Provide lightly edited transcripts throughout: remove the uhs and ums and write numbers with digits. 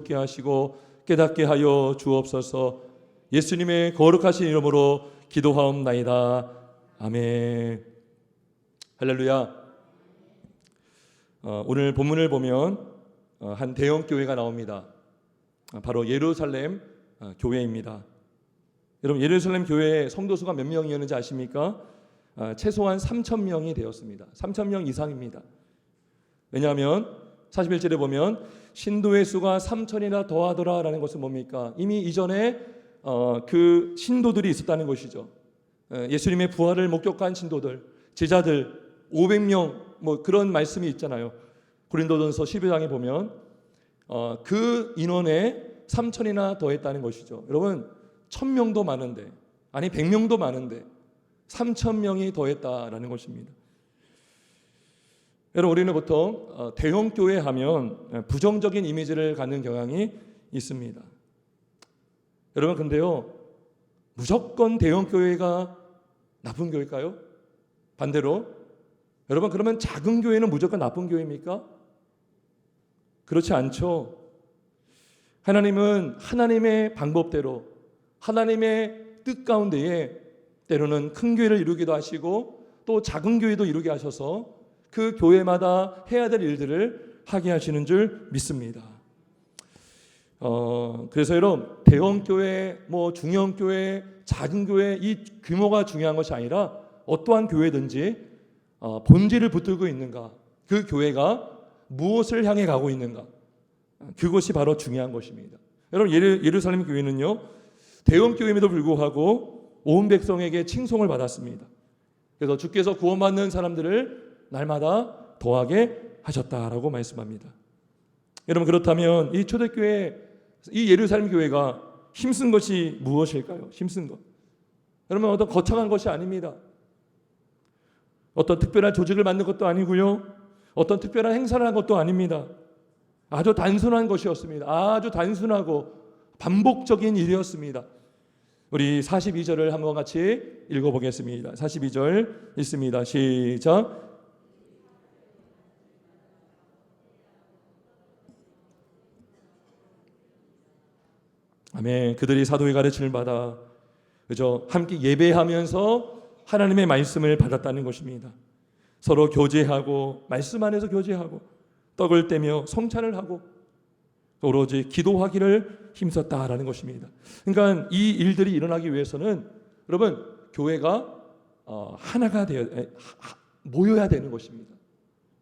듣게 하시고 깨닫게 하여 주옵소서. 예수님의 거룩하신 이름으로 기도하옵나이다. 아멘. 할렐루야. 오늘 본문을 보면 한 대형 교회가 나옵니다. 바로 예루살렘 교회입니다. 여러분, 예루살렘 교회 성도수가 몇 명이었는지 아십니까? 최소한 3,000명이 되었습니다. 3,000명 이상입니다. 왜냐하면 41절에 보면 신도의 수가 3,000이나 더하더라 라는 것은 뭡니까? 이미 이전에 그 신도들이 있었다는 것이죠. 예수님의 부활을 목격한 신도들, 제자들 500명 뭐 그런 말씀이 있잖아요. 고린도전서 12장에 보면 그 인원에 3,000이나 더했다는 것이죠. 여러분, 1,000명도 많은데, 아니 100명도 많은데 3,000명이 더했다라는 것입니다. 여러분, 우리는 보통 대형 교회 하면 부정적인 이미지를 갖는 경향이 있습니다. 여러분, 근데요, 무조건 대형 교회가 나쁜 교회일까요? 반대로 여러분, 그러면 작은 교회는 무조건 나쁜 교회입니까? 그렇지 않죠. 하나님은 하나님의 방법대로 하나님의 뜻 가운데에 때로는 큰 교회를 이루기도 하시고 또 작은 교회도 이루게 하셔서 그 교회마다 해야 될 일들을 하게 하시는 줄 믿습니다. 그래서 여러분, 대형 교회, 중형 교회, 작은 교회, 이 규모가 중요한 것이 아니라 어떠한 교회든지 본질을 붙들고 있는가, 그 교회가 무엇을 향해 가고 있는가, 그것이 바로 중요한 것입니다. 여러분, 예루살렘 교회는요, 대형 교회임에도 불구하고 온 백성에게 칭송을 받았습니다. 그래서 주께서 구원받는 사람들을 날마다 더하게 하셨다라고 말씀합니다. 여러분, 그렇다면 이 초대교회, 이 예루살렘 교회가 힘쓴 것이 무엇일까요? 힘쓴 것. 여러분, 어떤 거창한 것이 아닙니다. 어떤 특별한 조직을 만든 것도 아니고요, 어떤 특별한 행사를 한 것도 아닙니다. 아주 단순한 것이었습니다. 아주 단순하고 반복적인 일이었습니다. 우리 42절을 한번 같이 읽어보겠습니다. 42절 읽습니다. 시작. 아멘. 그들이 사도의 가르침을 받아 그저 함께 예배하면서 하나님의 말씀을 받았다는 것입니다. 서로 교제하고, 말씀 안에서 교제하고, 떡을 떼며 성찬을 하고, 오로지 기도하기를 힘썼다라는 것입니다. 그러니까 이 일들이 일어나기 위해서는 여러분, 교회가 하나가 모여야 되는 것입니다.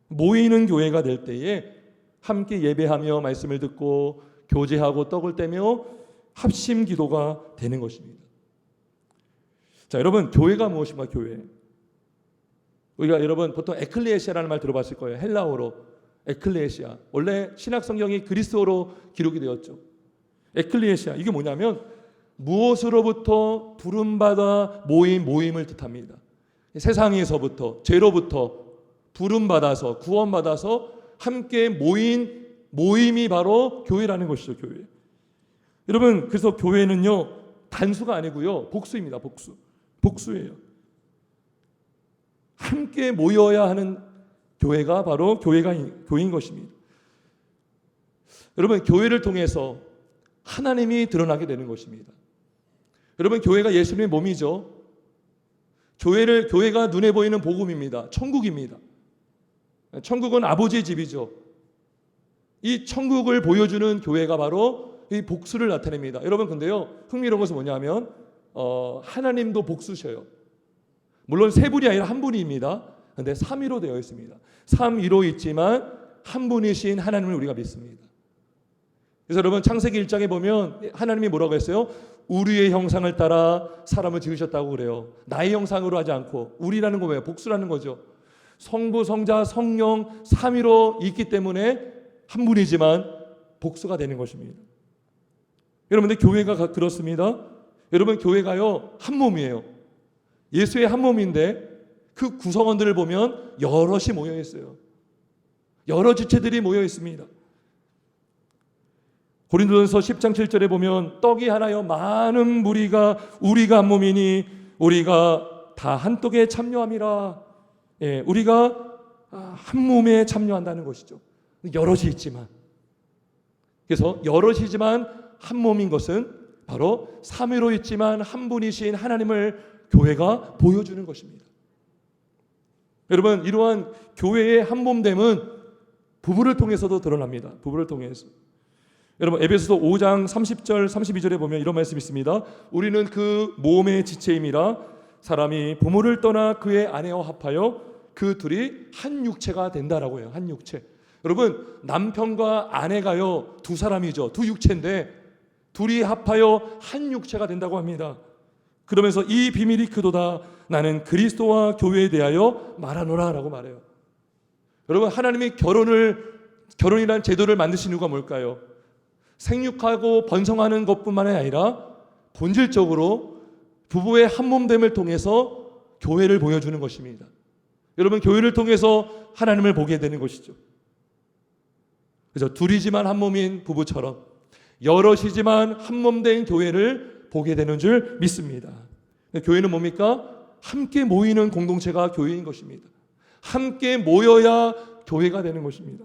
모이는 교회가 될 때에 함께 예배하며 말씀을 듣고 교제하고 떡을 떼며 합심 기도가 되는 것입니다. 자, 여러분, 교회가 무엇인가? 교회. 우리가 여러분 보통 에클레시아라는 말 들어봤을 거예요. 헬라어로 에클레시아. 원래 신약 성경이 그리스어로 기록이 되었죠. 에클레시아, 이게 뭐냐면 무엇으로부터 부름받아 모임을 뜻합니다. 세상에서부터, 죄로부터 부름받아서, 구원받아서 함께 모인 모임이 바로 교회라는 것이죠. 교회. 여러분, 그래서 교회는요, 단수가 아니고요, 복수입니다. 복수예요. 함께 모여야 하는 교회가 바로 교회인 것입니다. 여러분, 교회를 통해서 하나님이 드러나게 되는 것입니다. 여러분, 교회가 예수님의 몸이죠. 교회가 눈에 보이는 복음입니다. 천국입니다. 천국은 아버지의 집이죠. 이 천국을 보여주는 교회가 바로 이 복수를 나타냅니다. 여러분, 근데요, 흥미로운 것은 뭐냐면 하나님도 복수셔요. 물론 세 분이 아니라 한 분입니다. 그런데 삼위로 되어 있습니다. 삼위로 있지만 한 분이신 하나님을 우리가 믿습니다. 그래서 여러분, 창세기 1장에 보면 하나님이 뭐라고 했어요? 우리의 형상을 따라 사람을 지으셨다고 그래요. 나의 형상으로 하지 않고. 우리라는 거 왜요? 복수라는 거죠. 성부, 성자, 성령 삼위로 있기 때문에 한 분이지만 복수가 되는 것입니다. 여러분, 근데 교회가 그렇습니다. 여러분, 교회가요, 한 몸이에요. 예수의 한 몸인데 그 구성원들을 보면 여럿이 모여 있어요. 여러 지체들이 모여 있습니다. 고린도전서 10장 7절에 보면 떡이 하나여 많은 무리가 우리가 한 몸이니 우리가 다 한 떡에 참여함이라. 우리가 한 몸에 참여한다는 것이죠. 여럿이 있지만 그래서 여럿이지만 한 몸인 것은 바로 삼위로 있지만 한 분이신 하나님을 교회가 보여주는 것입니다. 여러분, 이러한 교회의 한 몸됨은 부부를 통해서도 드러납니다. 부부를 통해서. 여러분, 에베소서 5장 30절 32절에 보면 이런 말씀이 있습니다. 우리는 그 몸의 지체임이라 사람이 부모를 떠나 그의 아내와 합하여 그 둘이 한 육체가 된다라고 해요. 한 육체. 여러분, 남편과 아내가요 두 사람이죠. 두 육체인데 둘이 합하여 한 육체가 된다고 합니다. 그러면서 이 비밀이 크도다. 나는 그리스도와 교회에 대하여 말하노라 라고 말해요. 여러분, 하나님이 결혼이라는 제도를 만드신 이유가 뭘까요? 생육하고 번성하는 것뿐만 아니라 본질적으로 부부의 한몸됨을 통해서 교회를 보여주는 것입니다. 여러분, 교회를 통해서 하나님을 보게 되는 것이죠. 그래서 둘이지만 한 몸인 부부처럼 여럿이지만 한 몸 된 교회를 보게 되는 줄 믿습니다. 교회는 뭡니까? 함께 모이는 공동체가 교회인 것입니다. 함께 모여야 교회가 되는 것입니다.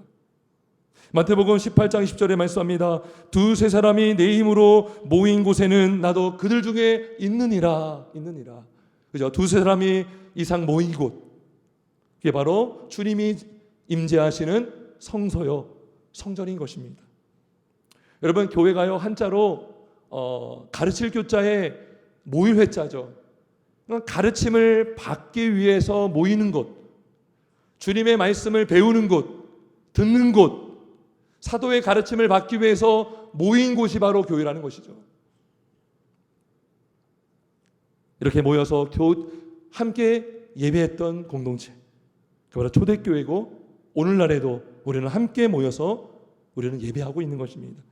마태복음 18장 20절에 말씀합니다. 두세 사람이 내 힘으로 모인 곳에는 나도 그들 중에 있느니라. 그죠? 두세 사람이 이상 모인 곳. 그게 바로 주님이 임재하시는 성소요, 성전인 것입니다. 여러분, 교회가요 한자로 가르칠 교자에 모일 회자죠. 가르침을 받기 위해서 모이는 곳, 주님의 말씀을 배우는 곳, 듣는 곳, 사도의 가르침을 받기 위해서 모인 곳이 바로 교회라는 것이죠. 이렇게 모여서 함께 예배했던 공동체, 그 바로 초대교회고 오늘날에도 우리는 함께 모여서 우리는 예배하고 있는 것입니다.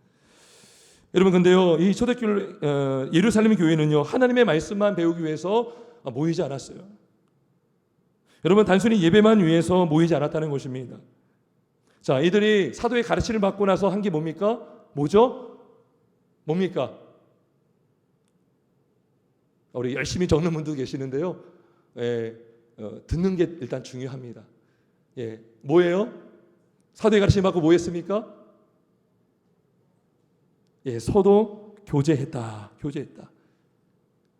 여러분, 근데요 이 초대교회 예루살렘 교회는요 하나님의 말씀만 배우기 위해서 모이지 않았어요. 여러분, 단순히 예배만 위해서 모이지 않았다는 것입니다. 자, 이들이 사도의 가르침을 받고 나서 한 게 뭡니까? 뭐죠? 뭡니까? 우리 열심히 적는 분도 계시는데요. 듣는 게 일단 중요합니다. 뭐예요? 사도의 가르침 받고 뭐 했습니까? 서로 교제했다.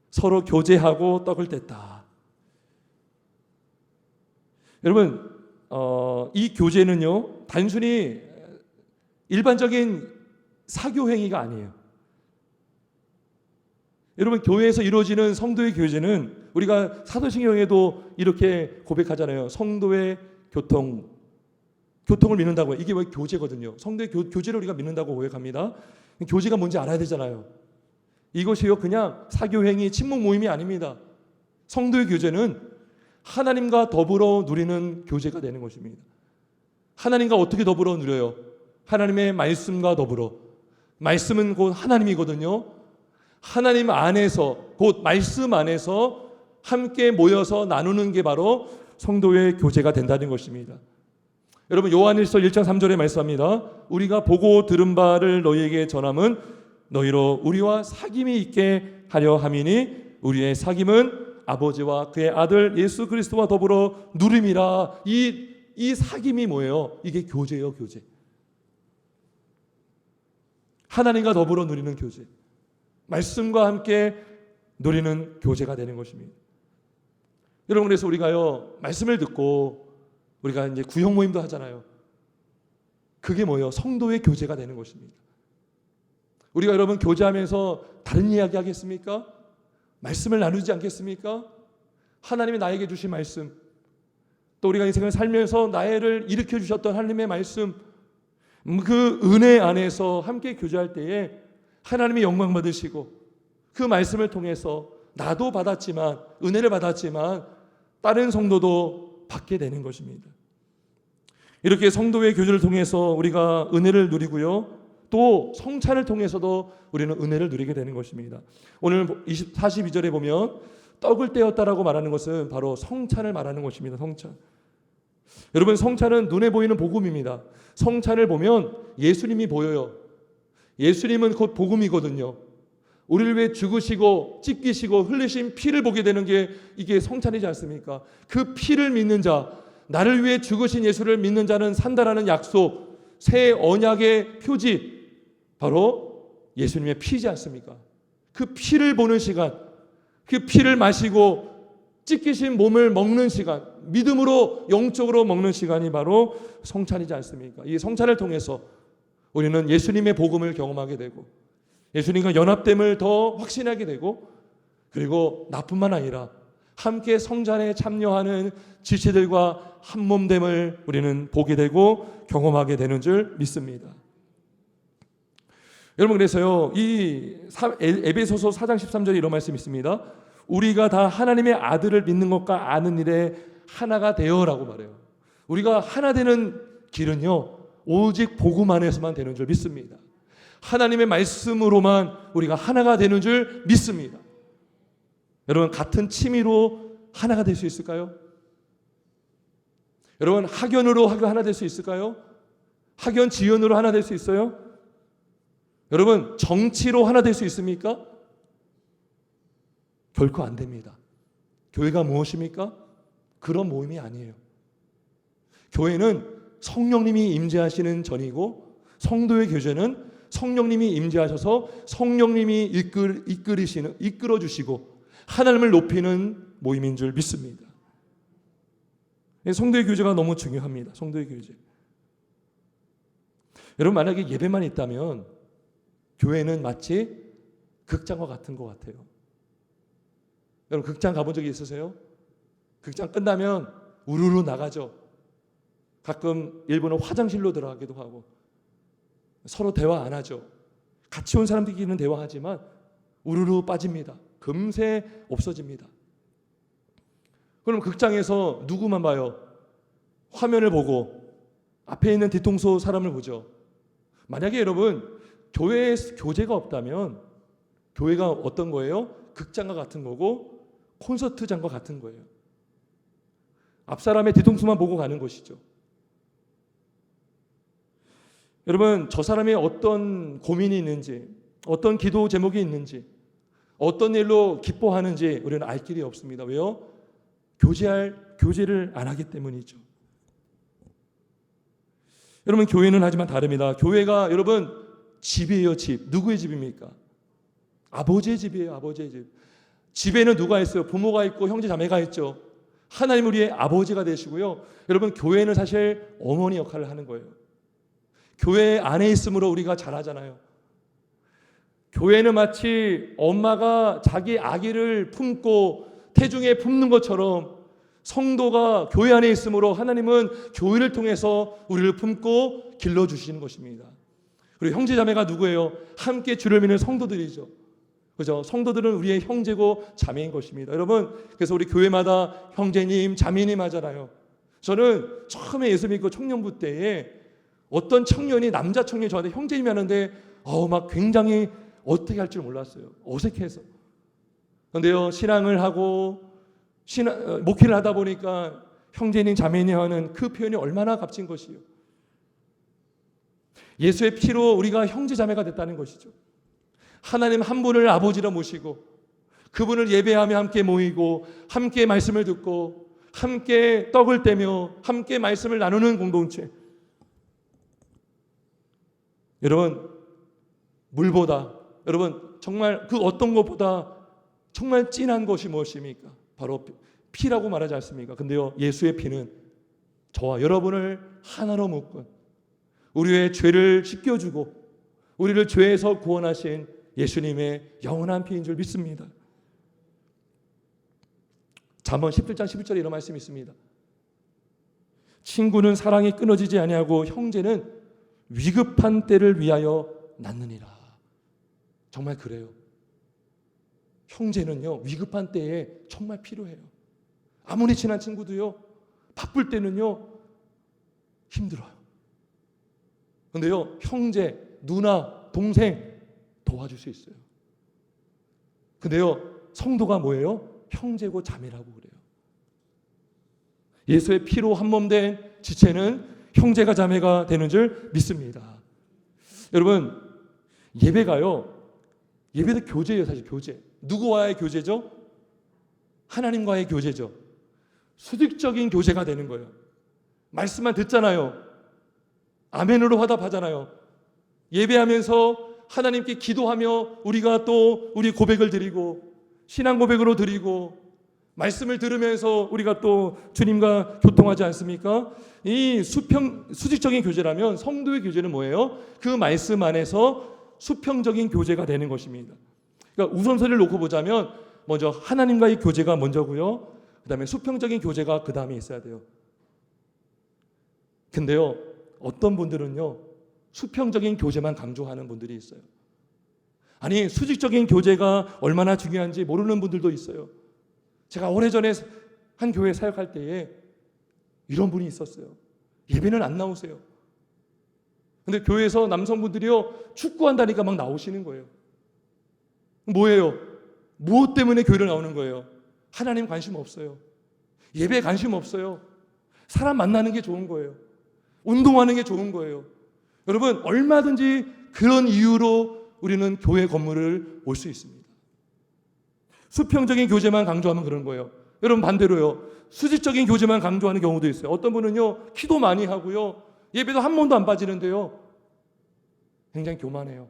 서로 교제하고 떡을 뗐다. 여러분, 이 교제는요 단순히 일반적인 사교 행위가 아니에요. 여러분, 교회에서 이루어지는 성도의 교제는 우리가 사도신경에도 이렇게 고백하잖아요. 성도의 교통을 믿는다고요. 이게 왜 교제거든요. 성도의 교제를 우리가 믿는다고 고백합니다. 교제가 뭔지 알아야 되잖아요. 이것이요 그냥 사교행위, 친목 모임이 아닙니다. 성도의 교제는 하나님과 더불어 누리는 교제가 되는 것입니다. 하나님과 어떻게 더불어 누려요? 하나님의 말씀과 더불어. 말씀은 곧 하나님이거든요. 하나님 안에서, 곧 말씀 안에서 함께 모여서 나누는 게 바로 성도의 교제가 된다는 것입니다. 여러분, 요한일서 1장 3절에 말씀합니다. 우리가 보고 들은 바를 너희에게 전함은 너희로 우리와 사귐이 있게 하려 함이니 우리의 사귐은 아버지와 그의 아들 예수 그리스도와 더불어 누림이라. 이 사귐이 뭐예요? 이게 교제예요, 교제. 하나님과 더불어 누리는 교제. 말씀과 함께 누리는 교제가 되는 것입니다. 여러분, 그래서 우리가요 말씀을 듣고 우리가 이제 구역 모임도 하잖아요. 그게 뭐예요? 성도의 교제가 되는 것입니다. 우리가 여러분 교제하면서 다른 이야기 하겠습니까? 말씀을 나누지 않겠습니까? 하나님이 나에게 주신 말씀, 또 우리가 인생을 살면서 나를 일으켜 주셨던 하나님의 말씀, 그 은혜 안에서 함께 교제할 때에 하나님이 영광 받으시고 그 말씀을 통해서 나도 받았지만, 은혜를 받았지만 다른 성도도 받게 되는 것입니다. 이렇게 성도의 교제를 통해서 우리가 은혜를 누리고요, 또 성찬을 통해서도 우리는 은혜를 누리게 되는 것입니다. 오늘 42절에 보면 떡을 떼었다라고 말하는 것은 바로 성찬을 말하는 것입니다. 성찬. 여러분, 성찬은 눈에 보이는 복음입니다. 성찬을 보면 예수님이 보여요. 예수님은 곧 복음이거든요. 우리를 위해 죽으시고 찢기시고 흘리신 피를 보게 되는 게 이게 성찬이지 않습니까? 그 피를 믿는 자, 나를 위해 죽으신 예수를 믿는 자는 산다라는 약속, 새 언약의 표지, 바로 예수님의 피지 않습니까? 그 피를 보는 시간, 그 피를 마시고 찢기신 몸을 먹는 시간, 믿음으로 영적으로 먹는 시간이 바로 성찬이지 않습니까? 이 성찬을 통해서 우리는 예수님의 복음을 경험하게 되고 예수님과 연합됨을 더 확신하게 되고, 그리고 나뿐만 아니라 함께 성찬에 참여하는 지체들과 한 몸됨을 우리는 보게 되고 경험하게 되는 줄 믿습니다. 여러분, 그래서요, 이 에베소서 4장 13절에 이런 말씀이 있습니다. 우리가 다 하나님의 아들을 믿는 것과 아는 일에 하나가 되어라고 말해요. 우리가 하나 되는 길은요, 오직 복음 안에서만 되는 줄 믿습니다. 하나님의 말씀으로만 우리가 하나가 되는 줄 믿습니다. 여러분, 같은 취미로 하나가 될 수 있을까요? 여러분, 학연으로 하나 될 수 있을까요? 학연 지연으로 하나 될 수 있어요? 여러분, 정치로 하나 될 수 있습니까? 결코 안 됩니다. 교회가 무엇입니까? 그런 모임이 아니에요. 교회는 성령님이 임재하시는 전이고, 성도의 교제는 성령님이 임재하셔서 성령님이 이끌어 주시고 하나님을 높이는 모임인 줄 믿습니다. 성도의 교제가 너무 중요합니다. 성도의 교제. 여러분, 만약에 예배만 있다면 교회는 마치 극장과 같은 것 같아요. 여러분, 극장 가본 적이 있으세요? 극장 끝나면 우르르 나가죠. 가끔 일부는 화장실로 들어가기도 하고 서로 대화 안 하죠. 같이 온 사람들끼리는 대화하지만 우르르 빠집니다. 금세 없어집니다. 그럼 극장에서 누구만 봐요? 화면을 보고 앞에 있는 뒤통수 사람을 보죠. 만약에 여러분, 교회에 교제가 없다면 교회가 어떤 거예요? 극장과 같은 거고 콘서트장과 같은 거예요. 앞 사람의 뒤통수만 보고 가는 것이죠. 여러분, 저 사람이 어떤 고민이 있는지, 어떤 기도 제목이 있는지, 어떤 일로 기뻐하는지 우리는 알 길이 없습니다. 왜요? 교제를 안 하기 때문이죠. 여러분, 교회는 하지만 다릅니다. 교회가 여러분 집이에요. 집. 누구의 집입니까? 아버지의 집이에요. 아버지의 집. 집에는 누가 있어요? 부모가 있고 형제 자매가 있죠. 하나님 우리의 아버지가 되시고요. 여러분, 교회는 사실 어머니 역할을 하는 거예요. 교회 안에 있으므로 우리가 잘하잖아요. 교회는 마치 엄마가 자기 아기를 품고 태중에 품는 것처럼 성도가 교회 안에 있으므로 하나님은 교회를 통해서 우리를 품고 길러주시는 것입니다. 그리고 형제자매가 누구예요? 함께 주를 믿는 성도들이죠. 그죠? 성도들은 우리의 형제고 자매인 것입니다. 여러분, 그래서 우리 교회마다 형제님, 자매님 하잖아요. 저는 처음에 예수 믿고 청년부 때에 어떤 청년이, 남자 청년이 저한테 형제님이 하는데 막 굉장히 어떻게 할 줄 몰랐어요. 어색해서. 그런데요, 신앙을 하고 목회를 하다 보니까 형제님, 자매님 하는 그 표현이 얼마나 값진 것이요. 예수의 피로 우리가 형제 자매가 됐다는 것이죠. 하나님 한 분을 아버지로 모시고 그분을 예배하며 함께 모이고 함께 말씀을 듣고 함께 떡을 떼며 함께 말씀을 나누는 공동체. 여러분, 물보다, 여러분, 정말 그 어떤 것보다 정말 진한 것이 무엇입니까? 바로 피라고 말하지 않습니까? 근데요, 예수의 피는 저와 여러분을 하나로 묶은, 우리의 죄를 씻겨주고 우리를 죄에서 구원하신 예수님의 영원한 피인 줄 믿습니다. 잠언 17장 11절에 이런 말씀이 있습니다. 친구는 사랑이 끊어지지 아니하고 형제는 위급한 때를 위하여 낳느니라. 정말 그래요. 형제는요, 위급한 때에 정말 필요해요. 아무리 친한 친구도요, 바쁠 때는요 힘들어요. 그런데요, 형제, 누나, 동생 도와줄 수 있어요. 근데요, 성도가 뭐예요? 형제고 자매라고 그래요. 예수의 피로 한 몸 된 지체는 형제가 자매가 되는 줄 믿습니다. 여러분, 예배도 교제예요. 사실 교제. 누구와의 교제죠? 하나님과의 교제죠. 수직적인 교제가 되는 거예요. 말씀만 듣잖아요. 아멘으로 화답하잖아요. 예배하면서 하나님께 기도하며 우리가 또 우리 고백을 드리고 신앙 고백으로 드리고 말씀을 들으면서 우리가 또 주님과 교통하지 않습니까? 이 수직적인 교제라면 성도의 교제는 뭐예요? 그 말씀 안에서 수평적인 교제가 되는 것입니다. 그러니까 우선순위를 놓고 보자면 먼저 하나님과의 교제가 먼저고요. 그 다음에 수평적인 교제가 그 다음에 있어야 돼요. 근데요, 어떤 분들은요, 수평적인 교제만 강조하는 분들이 있어요. 아니, 수직적인 교제가 얼마나 중요한지 모르는 분들도 있어요. 제가 오래전에 한 교회 사역할 때에 이런 분이 있었어요. 예배는 안 나오세요. 근데 교회에서 남성분들이요, 축구한다니까 막 나오시는 거예요. 뭐예요? 무엇 때문에 교회를 나오는 거예요? 하나님 관심 없어요. 예배에 관심 없어요. 사람 만나는 게 좋은 거예요. 운동하는 게 좋은 거예요. 여러분, 얼마든지 그런 이유로 우리는 교회 건물을 올 수 있습니다. 수평적인 교제만 강조하면 그런 거예요. 여러분, 반대로요, 수직적인 교제만 강조하는 경우도 있어요. 어떤 분은요, 기도 많이 하고요, 예배도 한 번도 안 빠지는데요, 굉장히 교만해요.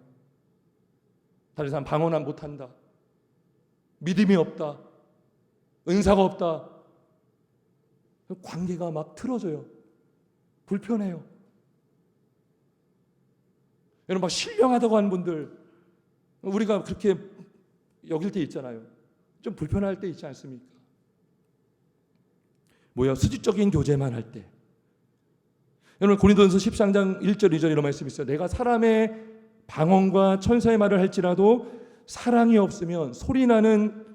다른 사람 방언 못한다, 믿음이 없다, 은사가 없다, 관계가 막 틀어져요. 불편해요. 여러분, 막 신령하다고 하는 분들, 우리가 그렇게 여길 때 있잖아요. 좀 불편할 때 있지 않습니까? 뭐야, 수직적인 교제만 할 때. 여러분, 고린도전서 13장 1절 2절 이런 말씀이 있어요. 내가 사람의 방언과 천사의 말을 할지라도 사랑이 없으면 소리나는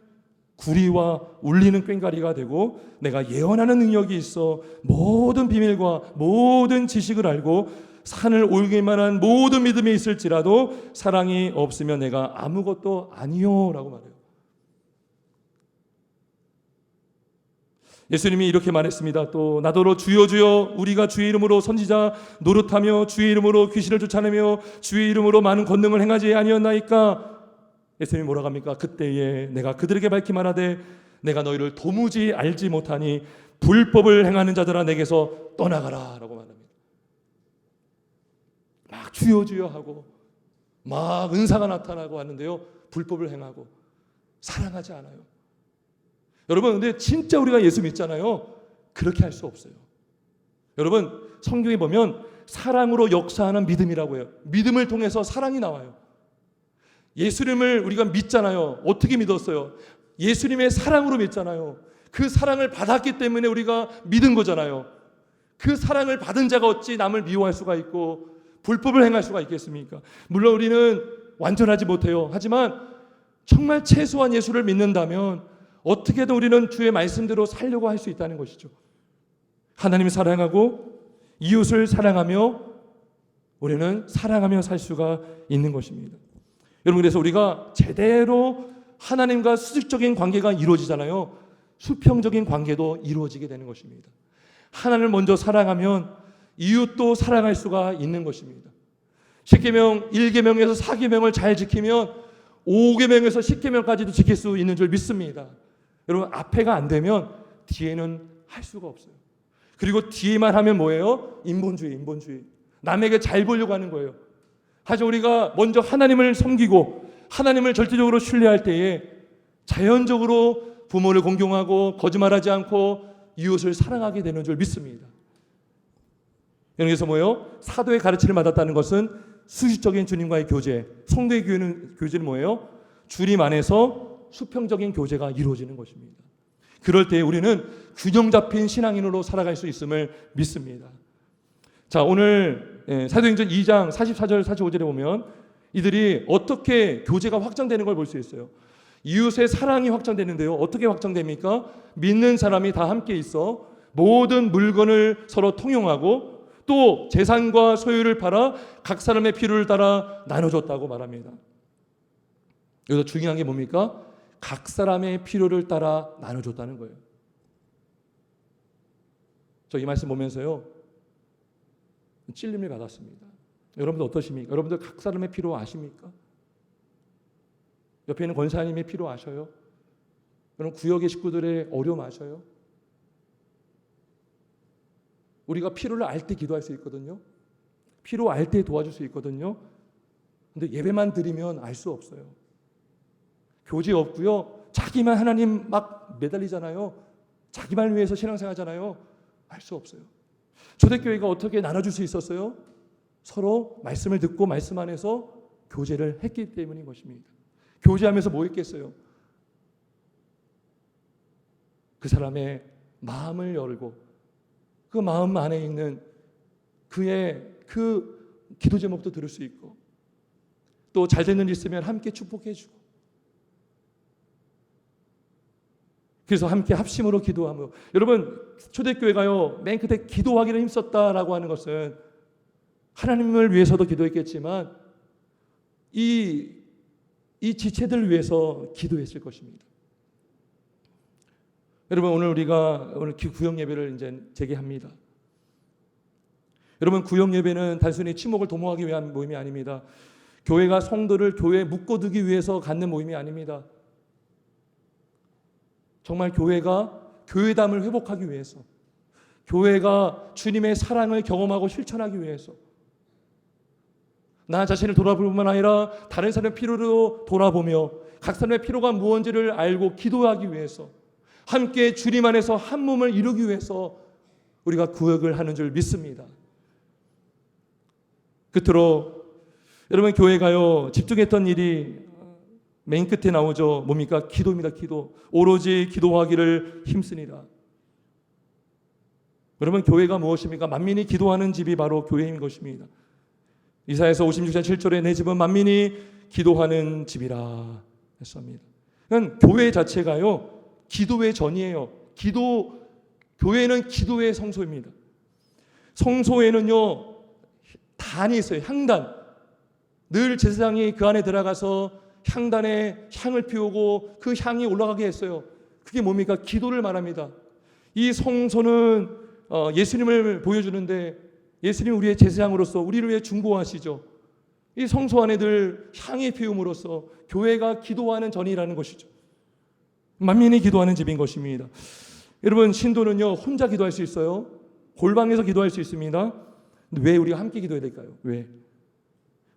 구리와 울리는 꽹과리가 되고, 내가 예언하는 능력이 있어 모든 비밀과 모든 지식을 알고 산을 옮길 만한 모든 믿음이 있을지라도 사랑이 없으면 내가 아무것도 아니요 라고 말해요. 예수님이 이렇게 말했습니다. 또 나더러 주여 주여 우리가 주의 이름으로 선지자 노릇하며 주의 이름으로 귀신을 쫓아내며 주의 이름으로 많은 권능을 행하지 아니었나이까. 예수님이 뭐라고 합니까? 그때에 내가 그들에게 밝히 말하되 내가 너희를 도무지 알지 못하니 불법을 행하는 자들아 내게서 떠나가라 라고 말합니다. 막 주여 주여 하고 막 은사가 나타나고 하는데요, 불법을 행하고 사랑하지 않아요. 여러분, 근데 진짜 우리가 예수 믿잖아요. 그렇게 할 수 없어요. 여러분, 성경에 보면 사랑으로 역사하는 믿음이라고 해요. 믿음을 통해서 사랑이 나와요. 예수님을 우리가 믿잖아요. 어떻게 믿었어요? 예수님의 사랑으로 믿잖아요. 그 사랑을 받았기 때문에 우리가 믿은 거잖아요. 그 사랑을 받은 자가 어찌 남을 미워할 수가 있고 불법을 행할 수가 있겠습니까? 물론 우리는 완전하지 못해요. 하지만 정말 최소한 예수를 믿는다면 어떻게든 우리는 주의 말씀대로 살려고 할 수 있다는 것이죠. 하나님을 사랑하고 이웃을 사랑하며 우리는 사랑하며 살 수가 있는 것입니다. 여러분, 그래서 우리가 제대로 하나님과 수직적인 관계가 이루어지잖아요. 수평적인 관계도 이루어지게 되는 것입니다. 하나님을 먼저 사랑하면 이웃도 사랑할 수가 있는 것입니다. 10계명 1계명에서 4계명을 잘 지키면 5계명에서 10계명까지도 지킬 수 있는 줄 믿습니다. 여러분, 앞에가 안 되면 뒤에는 할 수가 없어요. 그리고 뒤에만 하면 뭐예요? 인본주의. 남에게 잘 보려고 하는 거예요. 하지만 우리가 먼저 하나님을 섬기고 하나님을 절대적으로 신뢰할 때에 자연적으로 부모를 공경하고 거짓말하지 않고 이웃을 사랑하게 되는 줄 믿습니다. 여기서 뭐예요? 사도의 가르침을 받았다는 것은 수직적인 주님과의 교제, 성도의 교제는 뭐예요? 주님 안에서 수평적인 교제가 이루어지는 것입니다. 그럴 때 우리는 균형 잡힌 신앙인으로 살아갈 수 있음을 믿습니다. 자, 오늘 사도행전 2장 44절 45절에 보면 이들이 어떻게 교제가 확장되는 걸 볼 수 있어요. 이웃의 사랑이 확장되는데요. 어떻게 확장됩니까? 믿는 사람이 다 함께 있어 모든 물건을 서로 통용하고 또 재산과 소유를 팔아 각 사람의 필요를 따라 나눠줬다고 말합니다. 여기서 중요한 게 뭡니까? 각 사람의 필요를 따라 나눠줬다는 거예요. 저 이 말씀 보면서요, 찔림을 받았습니다. 여러분들 어떠십니까? 여러분들 각 사람의 필요 아십니까? 옆에 있는 권사님의 필요 아셔요? 여러분, 구역의 식구들의 어려움 아셔요? 우리가 필요를 알 때 기도할 수 있거든요. 필요 알 때 도와줄 수 있거든요. 근데 예배만 드리면 알 수 없어요. 교제 없고요. 자기만 하나님 막 매달리잖아요. 자기만 위해서 신앙생활하잖아요. 알 수 없어요. 초대교회가 어떻게 나눠줄 수 있었어요? 서로 말씀을 듣고 말씀 안에서 교제를 했기 때문인 것입니다. 교제하면서 뭐 했겠어요? 그 사람의 마음을 열고 그 마음 안에 있는 그의 그 기도 제목도 들을 수 있고 또 잘되는 일 있으면 함께 축복해 주고 그래서 함께 합심으로 기도하며 여러분 초대교회가요 맨 끝에 기도하기를 힘썼다라고 하는 것은 하나님을 위해서도 기도했겠지만 이 지체들을 위해서 기도했을 것입니다. 여러분 우리가 오늘 구역 예배를 이제 재개합니다. 여러분 구역 예배는 단순히 친목을 도모하기 위한 모임이 아닙니다. 교회가 성도를 교회에 묶어두기 위해서 갖는 모임이 아닙니다. 정말 교회가 교회담을 회복하기 위해서 교회가 주님의 사랑을 경험하고 실천하기 위해서 나 자신을 돌아볼 뿐만 아니라 다른 사람의 필요로 돌아보며 각 사람의 필요가 무엇인지를 알고 기도하기 위해서 함께 주님 안에서 한 몸을 이루기 위해서 우리가 구역을 하는 줄 믿습니다. 끝으로 여러분 교회가요 집중했던 일이 맨 끝에 나오죠. 뭡니까? 기도입니다. 기도. 오로지 기도하기를 힘쓰니라. 여러분 교회가 무엇입니까? 만민이 기도하는 집이 바로 교회인 것입니다. 이사야서 56장 7절에 내 집은 만민이 기도하는 집이라 했습니다. 그러니까 교회 자체가요 기도의 전이에요. 교회는 기도의 성소입니다. 성소에는요 단이 있어요. 향단. 늘 제사장이 그 안에 들어가서 향단에 향을 피우고 그 향이 올라가게 했어요. 그게 뭡니까? 기도를 말합니다. 이 성소는 예수님을 보여주는데 예수님이 우리의 제사장으로서 우리를 위해 중보하시죠. 이 성소 안에 늘 향이 피움으로써 교회가 기도하는 전이라는 것이죠. 만민이 기도하는 집인 것입니다. 여러분 신도는요 혼자 기도할 수 있어요. 골방에서 기도할 수 있습니다. 근데 왜 우리가 함께 기도해야 될까요? 왜?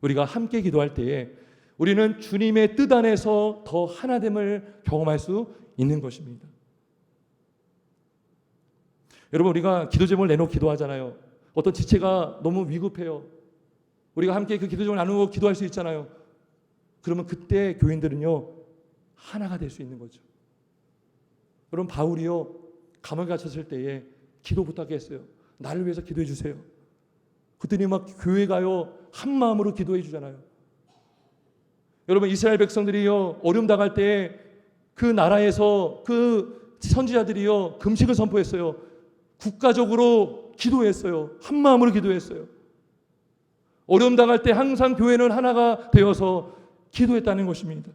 우리가 함께 기도할 때에 우리는 주님의 뜻 안에서 더 하나됨을 경험할 수 있는 것입니다. 여러분 우리가 기도 제목을 내놓고 기도하잖아요. 어떤 지체가 너무 위급해요. 우리가 함께 그 기도 제목을 나누고 기도할 수 있잖아요. 그러면 그때 교인들은요 하나가 될 수 있는 거죠. 여러분 바울이요 감옥에 갇혔을 때에 기도 부탁했어요. 나를 위해서 기도해 주세요. 그랬더니 막 교회가요 한 마음으로 기도해 주잖아요. 여러분 이스라엘 백성들이요 어려움 당할 때 그 나라에서 그 선지자들이요 금식을 선포했어요. 국가적으로 기도했어요. 한 마음으로 기도했어요. 어려움 당할 때 항상 교회는 하나가 되어서 기도했다는 것입니다.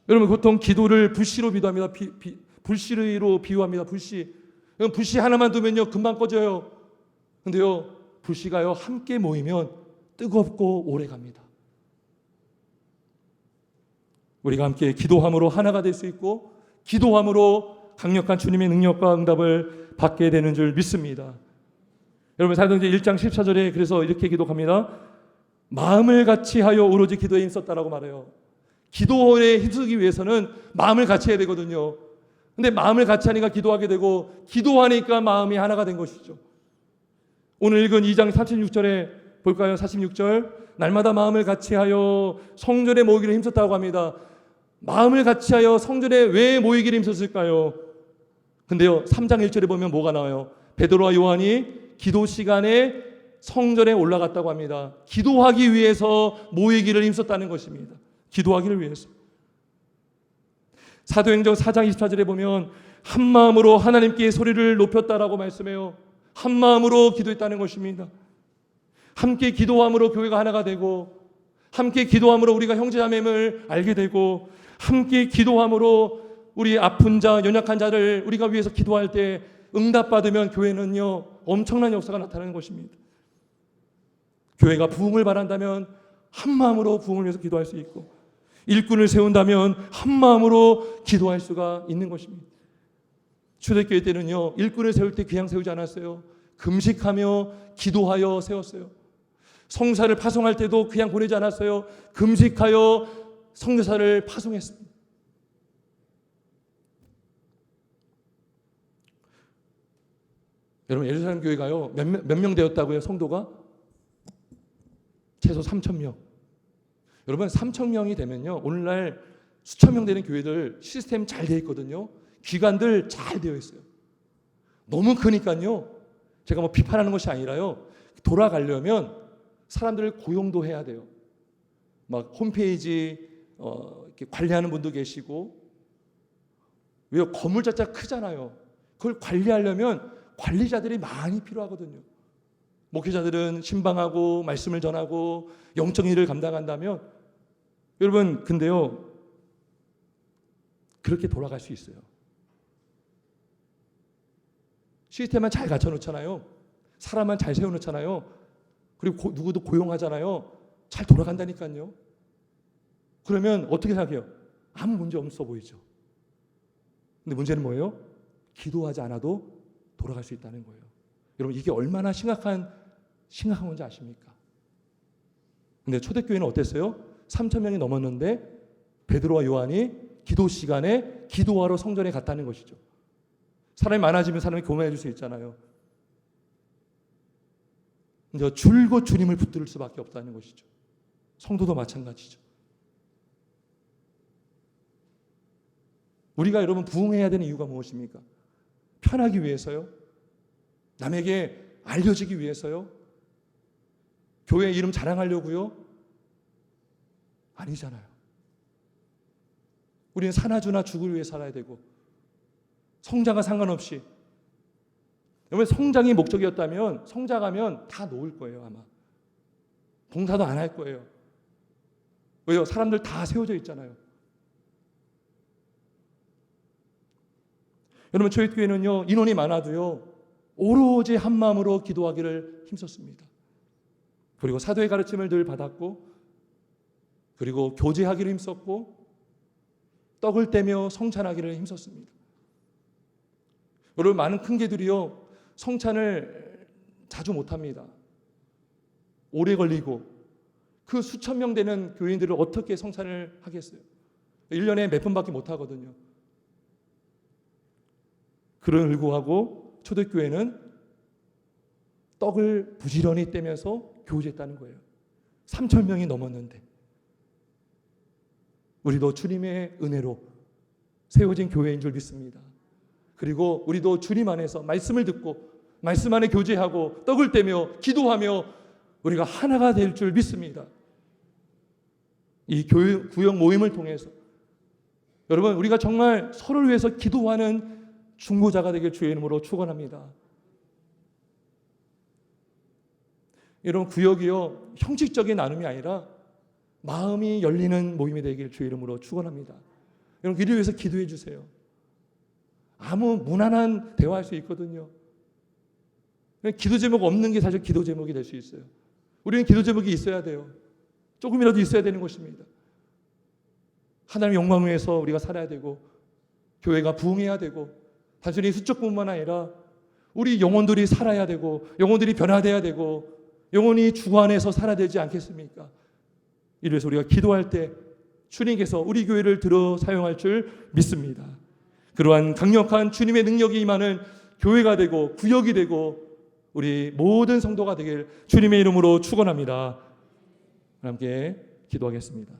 여러분 보통 기도를 불씨로 비유합니다. 불씨로 비유합니다. 불씨 하나만 두면요 금방 꺼져요. 근데요 불씨가요 함께 모이면 뜨겁고 오래 갑니다. 우리가 함께 기도함으로 하나가 될 수 있고 기도함으로 강력한 주님의 능력과 응답을 받게 되는 줄 믿습니다. 여러분 사도행전 1장 14절에 그래서 이렇게 기록합니다. 마음을 같이 하여 오로지 기도에 힘썼다라고 말해요. 기도에 힘쓰기 위해서는 마음을 같이 해야 되거든요. 근데 마음을 같이 하니까 기도하게 되고 기도하니까 마음이 하나가 된 것이죠. 오늘 읽은 2장 46절에 볼까요? 46절 날마다 마음을 같이하여 성전에 모이기를 힘썼다고 합니다. 마음을 같이하여 성전에 왜 모이기를 힘썼을까요? 근데요 3장 1절에 보면 뭐가 나와요? 베드로와 요한이 기도 시간에 성전에 올라갔다고 합니다. 기도하기 위해서 모이기를 힘썼다는 것입니다. 기도하기를 위해서. 사도행전 4장 24절에 보면 한 마음으로 하나님께 소리를 높였다라고 말씀해요. 한 마음으로 기도했다는 것입니다. 함께 기도함으로 교회가 하나가 되고 함께 기도함으로 우리가 형제자매임을 알게 되고 함께 기도함으로 우리 아픈 자, 연약한 자를 우리가 위해서 기도할 때 응답받으면 교회는요 엄청난 역사가 나타나는 것입니다. 교회가 부흥을 바란다면 한 마음으로 부흥을 위해서 기도할 수 있고 일꾼을 세운다면 한 마음으로 기도할 수가 있는 것입니다. 초대교회 때는요 일꾼을 세울 때 그냥 세우지 않았어요. 금식하며 기도하여 세웠어요. 성사를 파송할 때도 그냥 보내지 않았어요. 금식하여 성사를 파송했습니다. 여러분, 예루살렘 교회가요, 몇 명 되었다고요? 성도가? 최소 3,000명. 여러분, 3,000명이 되면요, 오늘날 수천 명 되는 교회들 시스템 잘 되어 있거든요. 기관들 잘 되어 있어요. 너무 크니까요, 제가 뭐 비판하는 것이 아니라요, 돌아가려면 사람들을 고용도 해야 돼요. 막 홈페이지 이렇게 관리하는 분도 계시고, 왜요? 건물 자체가 크잖아요. 그걸 관리하려면 관리자들이 많이 필요하거든요. 목회자들은 신방하고 말씀을 전하고 영적인 일을 감당한다면, 여러분, 근데요, 그렇게 돌아갈 수 있어요. 시스템만 잘 갖춰놓잖아요. 사람만 잘 세워놓잖아요. 그리고 누구도 고용하잖아요. 잘 돌아간다니까요. 그러면 어떻게 생각해요? 아무 문제 없어 보이죠. 근데 문제는 뭐예요? 기도하지 않아도 돌아갈 수 있다는 거예요. 여러분, 이게 얼마나 심각한 건지 아십니까? 근데 초대교회는 어땠어요? 3,000명이 넘었는데 베드로와 요한이 기도 시간에 기도하러 성전에 갔다는 것이죠. 사람이 많아지면 사람이 교만해질 수 있잖아요. 근데 줄곧 주님을 붙들 수밖에 없다는 것이죠. 성도도 마찬가지죠. 우리가 여러분 부흥해야 되는 이유가 무엇입니까? 편하기 위해서요? 남에게 알려지기 위해서요? 교회 이름 자랑하려고요? 아니잖아요. 우리는 사나주나 죽을 위해 살아야 되고, 성장과 상관없이, 여러분, 성장이 목적이었다면 성장하면 다 놓을 거예요. 아마 봉사도 안 할 거예요. 왜요? 사람들 다 세워져 있잖아요. 여러분, 저희 교회는요, 인원이 많아도요, 오로지 한 마음으로 기도하기를 힘썼습니다. 그리고 사도의 가르침을 늘 받았고, 그리고 교제하기를 힘썼고, 떡을 떼며 성찬하기를 힘썼습니다. 여러분, 많은 큰 교회들이요, 성찬을 자주 못합니다. 오래 걸리고, 그 수천 명 되는 교인들을 어떻게 성찬을 하겠어요? 1년에 몇 번밖에 못하거든요. 그런 불구하고 초대교회는 떡을 부지런히 떼면서 교제했다는 거예요. 3,000명이 넘었는데, 우리도 주님의 은혜로 세워진 교회인 줄 믿습니다. 그리고 우리도 주님 안에서 말씀을 듣고 말씀 안에 교제하고 떡을 떼며 기도하며 우리가 하나가 될 줄 믿습니다. 이 구역 모임을 통해서 여러분, 우리가 정말 서로를 위해서 기도하는 중보자가 되길 주의 이름으로 축원합니다. 이런 구역이요, 형식적인 나눔이 아니라 마음이 열리는 모임이 되길 주의 이름으로 축원합니다. 여러분, 이를 위해서 기도해 주세요. 아무 무난한 대화할 수 있거든요. 기도 제목 없는 게 사실 기도 제목이 될 수 있어요. 우리는 기도 제목이 있어야 돼요. 조금이라도 있어야 되는 것입니다. 하나님의 영광을 위해서 우리가 살아야 되고, 교회가 부흥해야 되고, 단순히 수적뿐만 아니라 우리 영혼들이 살아야 되고, 영혼들이 변화돼야 되고, 영혼이 주 안에서 살아야 되지 않겠습니까? 이래서 우리가 기도할 때 주님께서 우리 교회를 들어 사용할 줄 믿습니다. 그러한 강력한 주님의 능력이 임하는 교회가 되고 구역이 되고 우리 모든 성도가 되길 주님의 이름으로 축원합니다. 함께 기도하겠습니다.